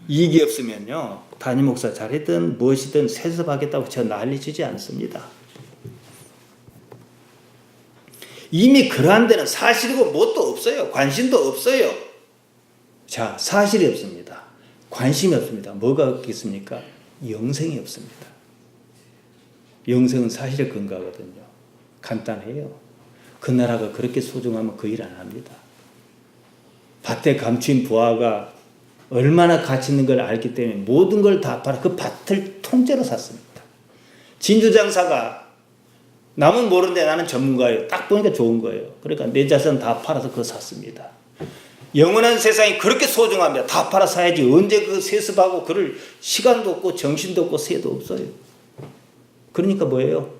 이익이 없으면요, 담임 목사 잘했든 무엇이든 세습하겠다고 저 난리치지 않습니다. 이미 그러한 데는 사실이고 뭣도 없어요. 관심도 없어요. 자, 사실이 없습니다. 관심이 없습니다. 뭐가 없겠습니까? 영생이 없습니다. 영생은 사실에 근거하거든요. 간단해요. 그 나라가 그렇게 소중하면 그 일 안 합니다. 밭에 감추인 부하가 얼마나 가치 있는 걸 알기 때문에 모든 걸 다 팔아 그 밭을 통째로 샀습니다. 진주장사가 남은 모르는데 나는 전문가예요. 딱 보니까 좋은 거예요. 그러니까 내 자산 다 팔아서 그거 샀습니다. 영원한 세상이 그렇게 소중합니다. 다 팔아 사야지. 언제 그 세습하고 그럴 시간도 없고 정신도 없고 새도 없어요. 그러니까 뭐예요?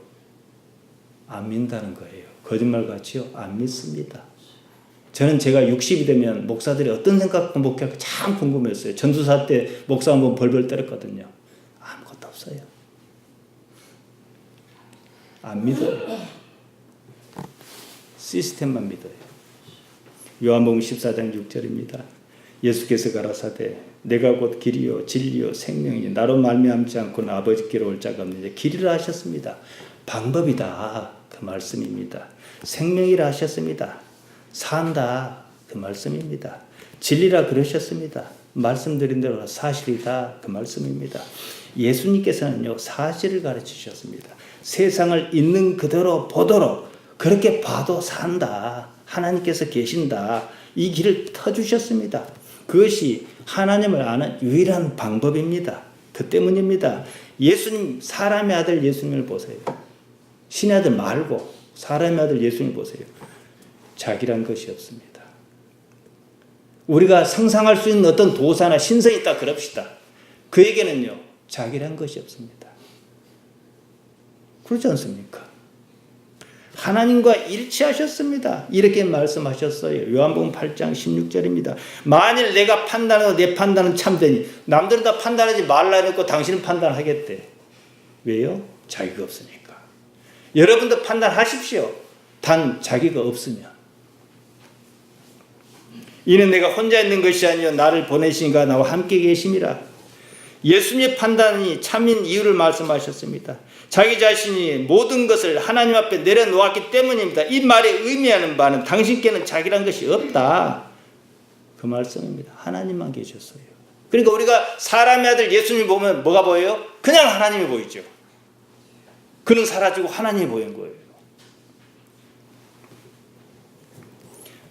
안 믿는다는 거예요. 거짓말같이요? 안 믿습니다. 저는 제가 60이 되면 목사들이 어떤 생각 목회할까 참 궁금했어요. 전도사 때 목사 한번 벌벌 때렸거든요. 아무것도 없어요. 안 믿어요. 시스템만 믿어요. 요한복음 14장 6절입니다. 예수께서 가라사대 내가 곧 길이요 진리요 생명이니 나로 말미암지 않고는 아버지께로 올 자가 없느니라. 길이라 하셨습니다. 방법이다 그 말씀입니다. 생명이라 하셨습니다. 산다 그 말씀입니다. 진리라 그러셨습니다. 말씀드린 대로 사실이다 그 말씀입니다. 예수님께서는요 사실을 가르치셨습니다. 세상을 있는 그대로 보도록 그렇게 봐도 산다. 하나님께서 계신다. 이 길을 터주셨습니다. 그것이 하나님을 아는 유일한 방법입니다. 그 때문입니다. 예수님 사람의 아들 예수님을 보세요. 신의 아들 말고 사람의 아들 예수님을 보세요. 자기란 것이 없습니다. 우리가 상상할 수 있는 어떤 도사나 신성이 있다 그럽시다. 그에게는요 자기란 것이 없습니다. 그렇지 않습니까? 하나님과 일치하셨습니다. 이렇게 말씀하셨어요. 요한복음 8장 16절입니다. 만일 내가 판단하고 내 판단은 참되니 남들은 다 판단하지 말라 해놓고 당신은 판단하겠대. 왜요? 자기가 없으니까. 여러분도 판단하십시오. 단 자기가 없으면. 이는 내가 혼자 있는 것이 아니요 나를 보내시니가 나와 함께 계심이라. 예수님의 판단이 참인 이유를 말씀하셨습니다. 자기 자신이 모든 것을 하나님 앞에 내려놓았기 때문입니다. 이 말에 의미하는 바는 당신께는 자기란 것이 없다. 그 말씀입니다. 하나님만 계셨어요. 그러니까 우리가 사람의 아들 예수님 보면 뭐가 보여요? 그냥 하나님이 보이죠. 그는 사라지고 하나님이 보이는 거예요.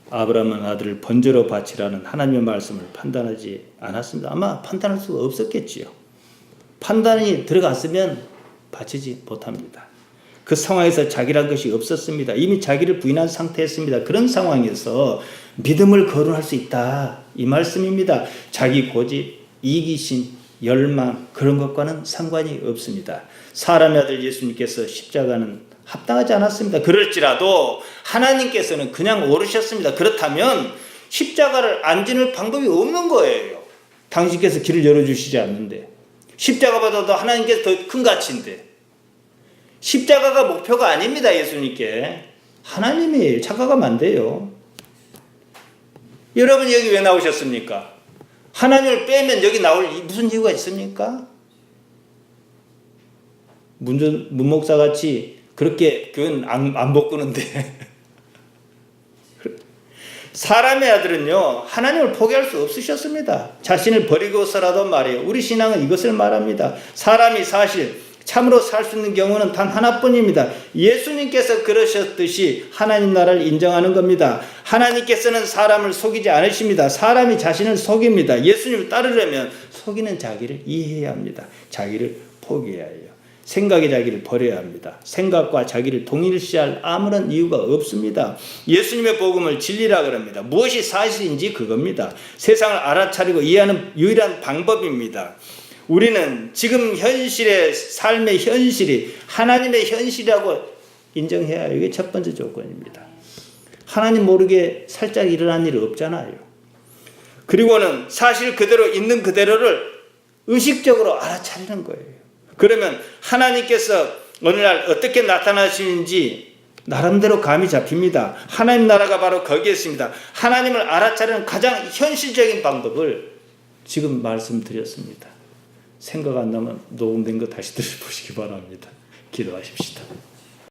아브라함은 아들을 번제로 바치라는 하나님의 말씀을 판단하지 않았습니다. 아마 판단할 수가 없었겠지요. 판단이 들어갔으면 바치지 못합니다. 그 상황에서 자기란 것이 없었습니다. 이미 자기를 부인한 상태였습니다. 그런 상황에서 믿음을 거론할 수 있다. 이 말씀입니다. 자기 고집, 이기심, 열망 그런 것과는 상관이 없습니다. 사람의 아들 예수님께서 십자가는 합당하지 않았습니다. 그럴지라도 하나님께서는 그냥 오르셨습니다. 그렇다면 십자가를 안 지는 방법이 없는 거예요. 당신께서 길을 열어주시지 않는데. 십자가보다도 하나님께서 더 큰 가치인데. 십자가가 목표가 아닙니다. 예수님께. 하나님이 착각하면 안 돼요. 여러분 여기 왜 나오셨습니까? 하나님을 빼면 여기 나올 무슨 이유가 있습니까? 문목사같이 그렇게 교회는 안 바꾸는데 사람의 아들은요 하나님을 포기할 수 없으셨습니다. 자신을 버리고서라도 말이에요. 우리 신앙은 이것을 말합니다. 사람이 사실 참으로 살 수 있는 경우는 단 하나뿐입니다. 예수님께서 그러셨듯이 하나님 나라를 인정하는 겁니다. 하나님께서는 사람을 속이지 않으십니다. 사람이 자신을 속입니다. 예수님을 따르려면 속이는 자기를 이해해야 합니다. 자기를 포기해야 해요. 생각의 자기를 버려야 합니다. 생각과 자기를 동일시할 아무런 이유가 없습니다. 예수님의 복음을 진리라 그럽니다. 무엇이 사실인지 그겁니다. 세상을 알아차리고 이해하는 유일한 방법입니다. 우리는 지금 현실의 삶의 현실이 하나님의 현실이라고 인정해야 해요. 이게 첫 번째 조건입니다. 하나님 모르게 살짝 일어난 일이 없잖아요. 그리고는 사실 그대로 있는 그대로를 의식적으로 알아차리는 거예요. 그러면 하나님께서 어느 날 어떻게 나타나시는지 나름대로 감이 잡힙니다. 하나님 나라가 바로 거기에 있습니다. 하나님을 알아차리는 가장 현실적인 방법을 지금 말씀드렸습니다. 생각 안 나면 녹음된 거 다시 들어보시기 바랍니다. 기도하십시다.